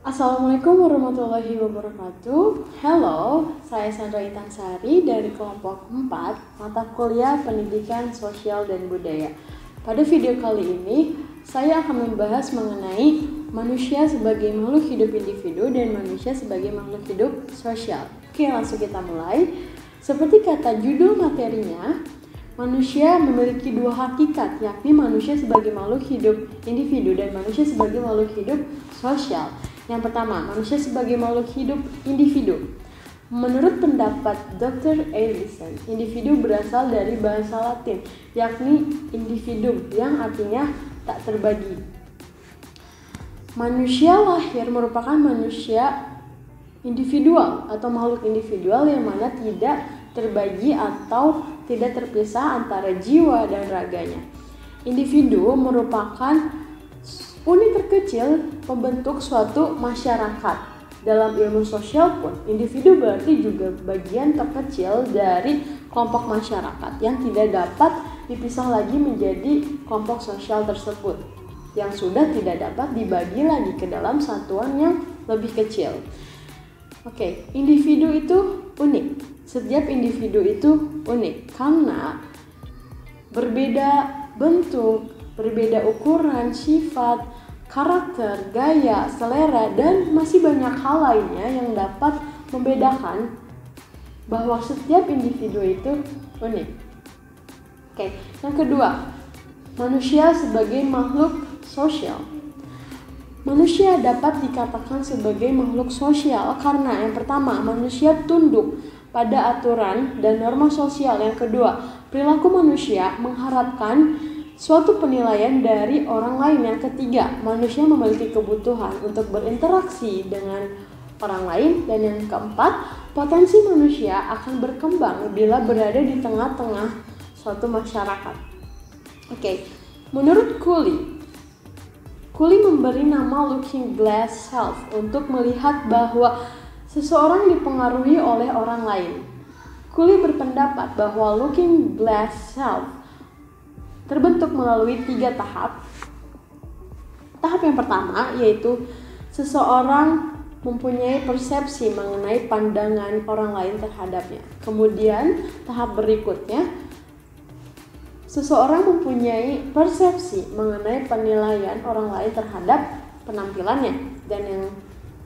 Assalamualaikum warahmatullahi wabarakatuh. Halo, saya Sandra Itansari dari kelompok 4 mata kuliah Pendidikan Sosial dan Budaya. Pada video kali ini, saya akan membahas mengenai manusia sebagai makhluk hidup individu dan manusia sebagai makhluk hidup sosial. Oke, langsung kita mulai. Seperti kata judul materinya, manusia memiliki dua hakikat, yakni manusia sebagai makhluk hidup individu dan manusia sebagai makhluk hidup sosial. Yang pertama, manusia sebagai makhluk hidup individu. Menurut pendapat Dr. Ellison, individu berasal dari bahasa Latin, yakni individuum yang artinya tak terbagi. Manusia lahir merupakan manusia individual atau makhluk individual yang mana tidak terbagi atau tidak terpisah antara jiwa dan raganya. Individu merupakan unit terkecil pembentuk suatu masyarakat. Dalam ilmu sosial pun, individu berarti juga bagian terkecil dari kelompok masyarakat yang tidak dapat dipisah lagi menjadi kelompok sosial tersebut, yang sudah tidak dapat dibagi lagi ke dalam satuan yang lebih kecil. Oke, individu itu unik. Setiap individu itu unik karena berbeda bentuk, berbeda ukuran, sifat, karakter, gaya, selera, dan masih banyak hal lainnya yang dapat membedakan bahwa setiap individu itu unik. Oke, yang kedua, manusia sebagai makhluk sosial. Manusia dapat dikatakan sebagai makhluk sosial karena yang pertama, manusia tunduk pada aturan dan norma sosial. Yang kedua, perilaku manusia mengharapkan suatu penilaian dari orang lain. Yang ketiga, manusia memiliki kebutuhan untuk berinteraksi dengan orang lain. Dan yang keempat, potensi manusia akan berkembang bila berada di tengah-tengah suatu masyarakat. Oke, menurut Cooley memberi nama looking glass self untuk melihat bahwa seseorang dipengaruhi oleh orang lain. Cooley berpendapat bahwa looking glass self terbentuk melalui 3 tahap. Tahap yang pertama yaitu seseorang mempunyai persepsi mengenai pandangan orang lain terhadapnya. Kemudian tahap berikutnya, seseorang mempunyai persepsi mengenai penilaian orang lain terhadap penampilannya. Dan yang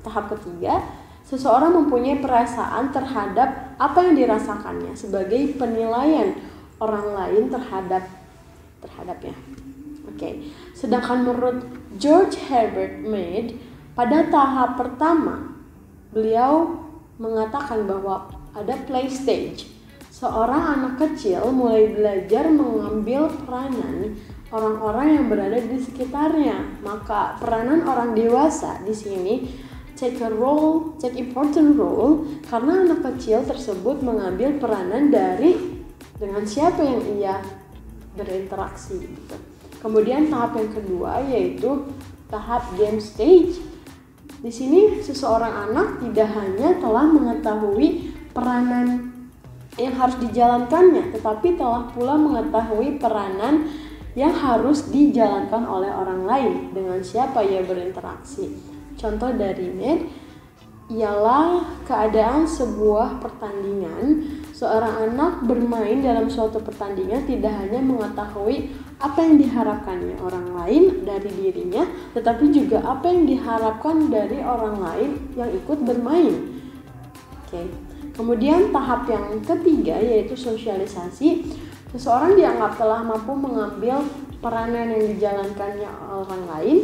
tahap ketiga, seseorang mempunyai perasaan terhadap apa yang dirasakannya sebagai penilaian orang lain terhadapnya. Oke. Sedangkan menurut George Herbert Mead, pada tahap pertama, beliau mengatakan bahwa ada play stage. Seorang anak kecil mulai belajar mengambil peranan orang-orang yang berada di sekitarnya. Maka peranan orang dewasa di sini take important role karena anak kecil tersebut mengambil peranan dengan siapa yang ia berinteraksi gitu. Kemudian tahap yang kedua yaitu tahap game stage. Di sini seseorang anak tidak hanya telah mengetahui peranan yang harus dijalankannya, tetapi telah pula mengetahui peranan yang harus dijalankan oleh orang lain dengan siapa ia berinteraksi. Contoh dari Mead ialah keadaan sebuah pertandingan. Seorang anak bermain dalam suatu pertandingan tidak hanya mengetahui apa yang diharapkannya orang lain dari dirinya, tetapi juga apa yang diharapkan dari orang lain yang ikut bermain. Oke. Kemudian tahap yang ketiga yaitu sosialisasi. Seseorang dianggap telah mampu mengambil peranan yang dijalankannya orang lain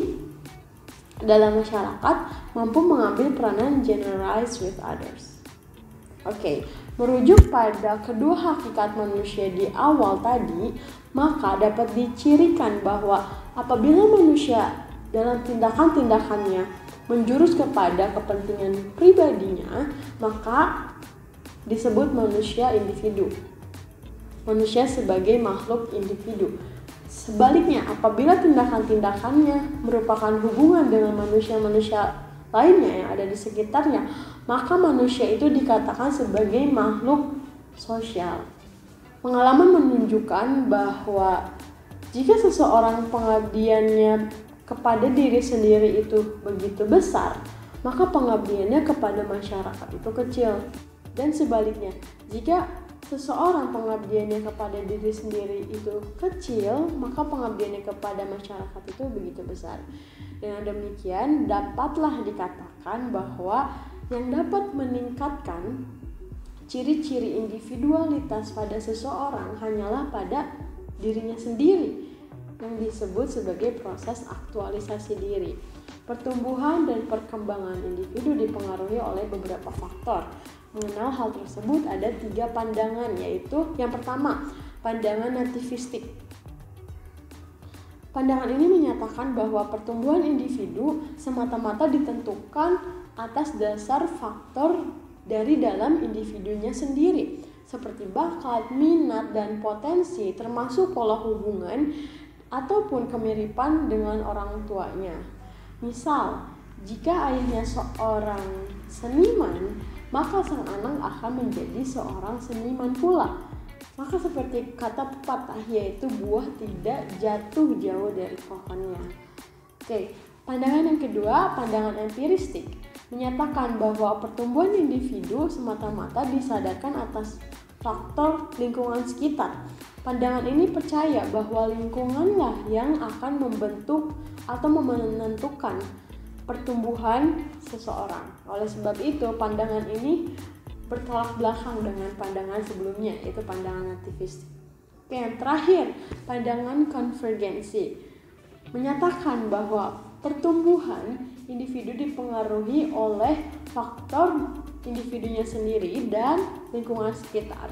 dalam masyarakat, mampu mengambil peranan generalize with others. Oke, merujuk pada kedua hakikat manusia di awal tadi, maka dapat dicirikan bahwa apabila manusia dalam tindakan-tindakannya menjurus kepada kepentingan pribadinya, maka disebut manusia individu. Manusia sebagai makhluk individu. Sebaliknya, apabila tindakan-tindakannya merupakan hubungan dengan manusia-manusia lainnya yang ada di sekitarnya, maka manusia itu dikatakan sebagai makhluk sosial. Pengalaman menunjukkan bahwa jika seseorang pengabdiannya kepada diri sendiri itu begitu besar, maka pengabdiannya kepada masyarakat itu kecil. Dan sebaliknya, jika seseorang pengabdiannya kepada diri sendiri itu kecil, maka pengabdiannya kepada masyarakat itu begitu besar. Dengan demikian, dapatlah dikatakan bahwa yang dapat meningkatkan ciri-ciri individualitas pada seseorang hanyalah pada dirinya sendiri, yang disebut sebagai proses aktualisasi diri. Pertumbuhan dan perkembangan individu dipengaruhi oleh beberapa faktor. Mengenal hal tersebut ada 3 pandangan, yaitu yang pertama, pandangan nativistik. Pandangan ini menyatakan bahwa pertumbuhan individu semata-mata ditentukan atas dasar faktor dari dalam individunya sendiri, seperti bakat, minat, dan potensi, termasuk pola hubungan ataupun kemiripan dengan orang tuanya. Misal, jika ayahnya seorang seniman, maka sang anak akan menjadi seorang seniman pula. Maka seperti kata pepatah, yaitu buah tidak jatuh jauh dari pohonnya. Oke, pandangan yang kedua, pandangan empiristik, menyatakan bahwa pertumbuhan individu semata-mata disadarkan atas faktor lingkungan sekitar. Pandangan ini percaya bahwa lingkunganlah yang akan membentuk atau menentukan pertumbuhan seseorang. Oleh sebab itu, pandangan ini bertolak belakang dengan pandangan sebelumnya, yaitu pandangan nativistik. Oke, yang terakhir, pandangan konvergensi, menyatakan bahwa pertumbuhan individu dipengaruhi oleh faktor individunya sendiri dan lingkungan sekitar.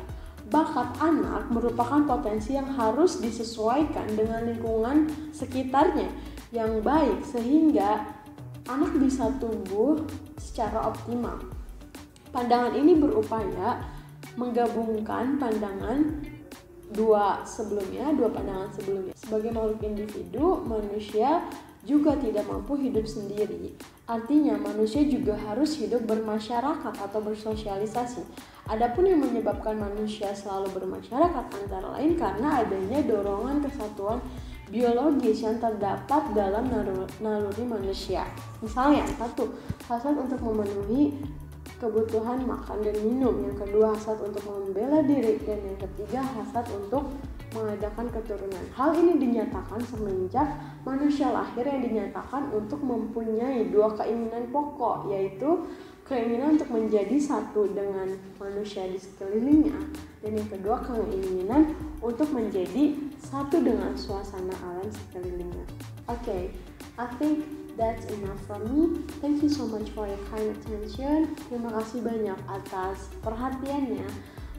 Bakat anak merupakan potensi yang harus disesuaikan dengan lingkungan sekitarnya yang baik sehingga anak bisa tumbuh secara optimal. Pandangan ini berupaya menggabungkan pandangan dua pandangan sebelumnya. Sebagai makhluk individu, manusia juga tidak mampu hidup sendiri. Artinya manusia juga harus hidup bermasyarakat atau bersosialisasi. Adapun yang menyebabkan manusia selalu bermasyarakat antara lain karena adanya dorongan kesatuan biologis yang terdapat dalam naluri manusia. Misalnya, 1. Hasrat untuk memenuhi kebutuhan makan dan minum. Yang kedua, hasrat untuk membela diri. Dan yang ketiga, hasrat untuk mengadakan keturunan. Hal ini dinyatakan semenjak manusia lahir yang dinyatakan untuk mempunyai 2 keinginan pokok, yaitu keinginan untuk menjadi satu dengan manusia di sekelilingnya, dan yang kedua keinginan untuk menjadi satu dengan suasana alam sekelilingnya. Okay, I think that's enough from me. Thank you so much for your kind attention. Terima kasih banyak atas perhatiannya.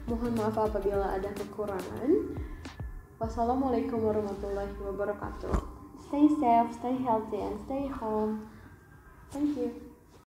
Mohon maaf apabila ada kekurangan. Wassalamualaikum warahmatullahi wabarakatuh. Stay safe, stay healthy, and stay home. Thank you.